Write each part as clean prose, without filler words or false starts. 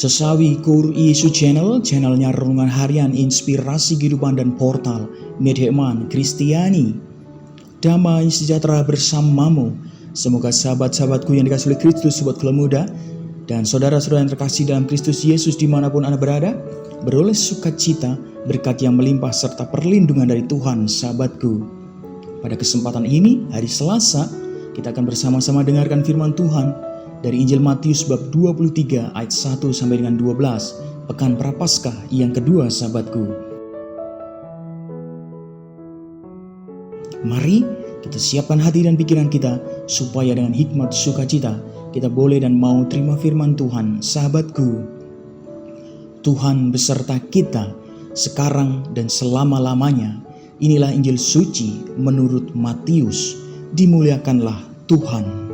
Sesawi Kur Yesus channelnya renungan harian inspirasi kehidupan dan portal Medheman Kristiani. Damai sejahtera bersamamu. Semoga sahabat-sahabatku yang dikasihi oleh Kristus, sobat Kelemuda, dan saudara-saudara yang terkasih dalam Kristus Yesus dimanapun Anda berada, beroleh sukacita, berkat yang melimpah serta perlindungan dari Tuhan, sahabatku. Pada kesempatan ini, hari Selasa, kita akan bersama-sama dengarkan firman Tuhan dari Injil Matius bab 23 ayat 1 sampai dengan 12, pekan Prapaskah yang kedua, sahabatku. Mari kita siapkan hati dan pikiran kita supaya dengan hikmat sukacita kita boleh dan mau terima firman Tuhan, sahabatku. Tuhan beserta kita sekarang dan selama-lamanya. Inilah Injil suci menurut Matius. Dimuliakanlah Tuhan.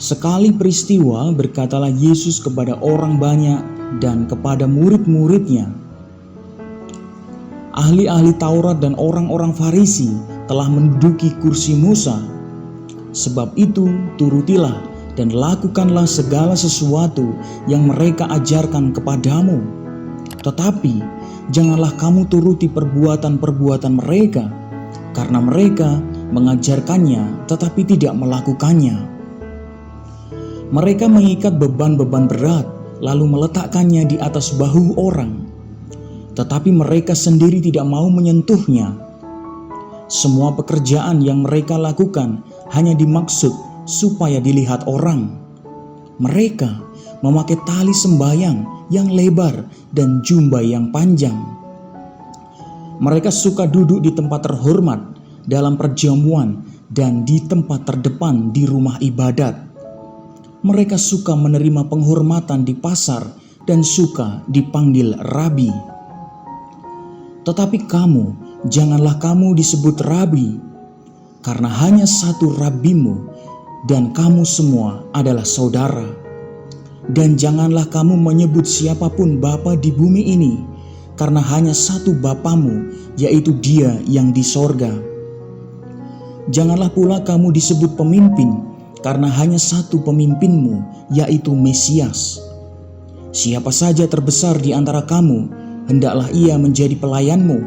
Sekali peristiwa berkatalah Yesus kepada orang banyak dan kepada murid-muridnya, ahli-ahli Taurat dan orang-orang Farisi telah menduduki kursi Musa. Sebab itu turutilah dan lakukanlah segala sesuatu yang mereka ajarkan kepadamu. Tetapi janganlah kamu turuti perbuatan-perbuatan mereka, karena mereka mengajarkannya tetapi tidak melakukannya. Mereka mengikat beban-beban berat, lalu meletakkannya di atas bahu orang, tetapi mereka sendiri tidak mau menyentuhnya. Semua pekerjaan yang mereka lakukan hanya dimaksud supaya dilihat orang. Mereka memakai tali sembahyang yang lebar dan jubah yang panjang. Mereka suka duduk di tempat terhormat dalam perjamuan dan di tempat terdepan di rumah ibadat. Mereka suka menerima penghormatan di pasar dan suka dipanggil rabi. Tetapi kamu, janganlah kamu disebut rabi, karena hanya satu rabimu, dan kamu semua adalah saudara. Dan janganlah kamu menyebut siapapun bapa di bumi ini, karena hanya satu Bapamu, yaitu Dia yang di sorga. Janganlah pula kamu disebut pemimpin, karena hanya satu pemimpinmu, yaitu Mesias. Siapa saja terbesar di antara kamu, hendaklah ia menjadi pelayanmu.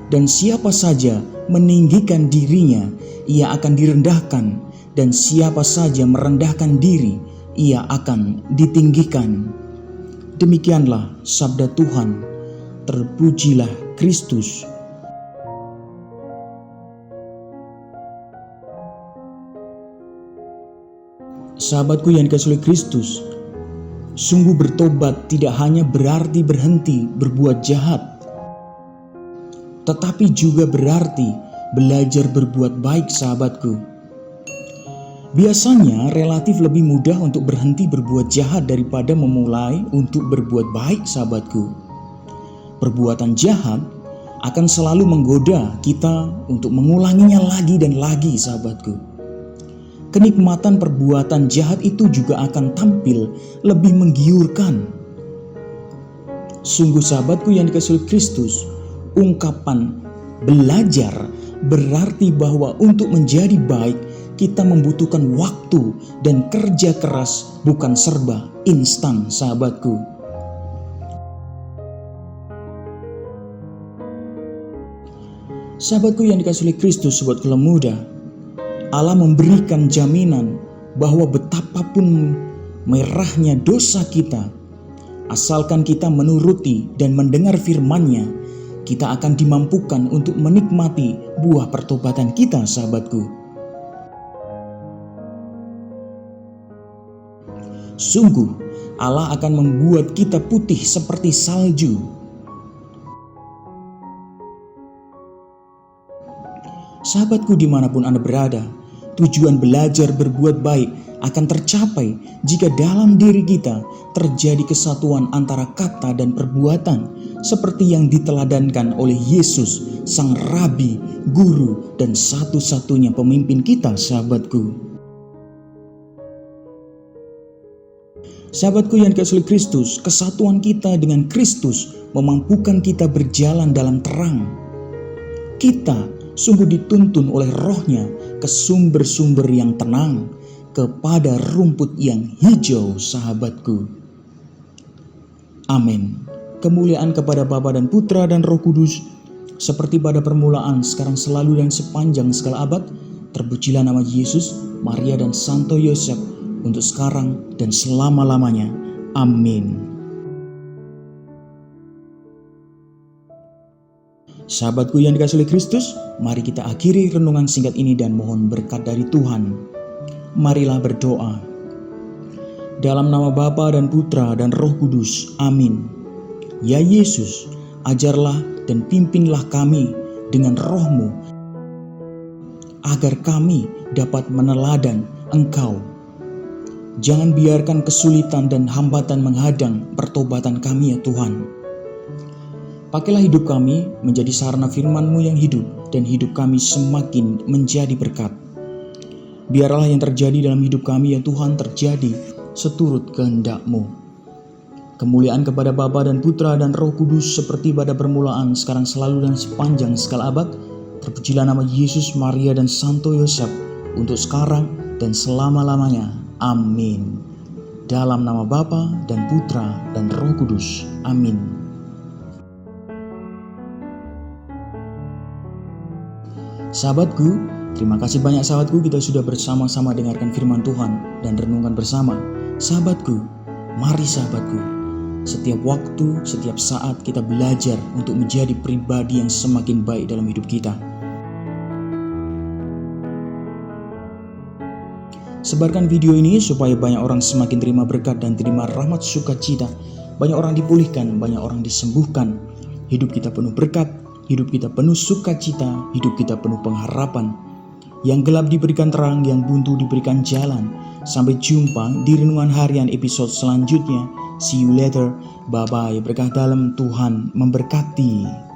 Dan siapa saja meninggikan dirinya, ia akan direndahkan. Dan siapa saja merendahkan diri, ia akan ditinggikan. Demikianlah sabda Tuhan. Terpujilah Kristus. Sahabatku yang dikasihi Kristus, sungguh bertobat tidak hanya berarti berhenti berbuat jahat, tetapi juga berarti belajar berbuat baik, sahabatku. Biasanya relatif lebih mudah untuk berhenti berbuat jahat daripada memulai untuk berbuat baik, sahabatku. Perbuatan jahat akan selalu menggoda kita untuk mengulanginya lagi dan lagi, sahabatku. Kenikmatan perbuatan jahat itu juga akan tampil lebih menggiurkan. Sungguh sahabatku yang dikasihi Kristus, ungkapan belajar berarti bahwa untuk menjadi baik kita membutuhkan waktu dan kerja keras, bukan serba instan, sahabatku. Sahabatku yang dikasihi Kristus, sobat Kelemuda, Allah memberikan jaminan bahwa betapapun merahnya dosa kita, asalkan kita menuruti dan mendengar firman-Nya, kita akan dimampukan untuk menikmati buah pertobatan kita, sahabatku. Sungguh, Allah akan membuat kita putih seperti salju. Sahabatku dimanapun Anda berada, tujuan belajar berbuat baik akan tercapai jika dalam diri kita terjadi kesatuan antara kata dan perbuatan, seperti yang diteladankan oleh Yesus, Sang Rabi, Guru, dan satu-satunya pemimpin kita, sahabatku. Sahabatku yang dikasihi Kristus, kesatuan kita dengan Kristus memampukan kita berjalan dalam terang. Kita sungguh dituntun oleh rohnya ke sumber-sumber yang tenang, kepada rumput yang hijau sahabatku. Amin. Kemuliaan kepada Bapa dan Putra dan Roh Kudus, seperti pada permulaan, sekarang, selalu, dan sepanjang segala abad. Terpujilah nama Yesus, Maria dan Santo Yosef, untuk sekarang dan selama-lamanya. Amin. Sahabatku yang dikasihi oleh Kristus, mari kita akhiri renungan singkat ini dan mohon berkat dari Tuhan. Marilah berdoa. Dalam nama Bapa dan Putra dan Roh Kudus. Amin. Ya Yesus, ajarlah dan pimpinlah kami dengan roh-Mu, agar kami dapat meneladan Engkau. Jangan biarkan kesulitan dan hambatan menghadang pertobatan kami ya Tuhan. Pakailah hidup kami menjadi sarana firman-Mu yang hidup, dan hidup kami semakin menjadi berkat. Biarlah yang terjadi dalam hidup kami ya Tuhan terjadi seturut kehendak-Mu. Kemuliaan kepada Bapa dan Putra dan Roh Kudus, seperti pada permulaan, sekarang, selalu, dan sepanjang segala abad. Terpujilah nama Yesus, Maria dan Santo Yosef, untuk sekarang dan selama-lamanya. Amin. Dalam nama Bapa dan Putra dan Roh Kudus. Amin. Sahabatku, terima kasih banyak sahabatku, kita sudah bersama-sama dengarkan firman Tuhan dan renungkan bersama. Sahabatku, mari sahabatku, setiap waktu, setiap saat kita belajar untuk menjadi pribadi yang semakin baik dalam hidup kita. Sebarkan video ini supaya banyak orang semakin terima berkat dan terima rahmat sukacita. Banyak orang dipulihkan, banyak orang disembuhkan. Hidup kita penuh berkat, hidup kita penuh sukacita, hidup kita penuh pengharapan. Yang gelap diberikan terang, yang buntu diberikan jalan. Sampai jumpa di renungan harian episode selanjutnya. See you later. Bye-bye. Berkah dalam Tuhan memberkati.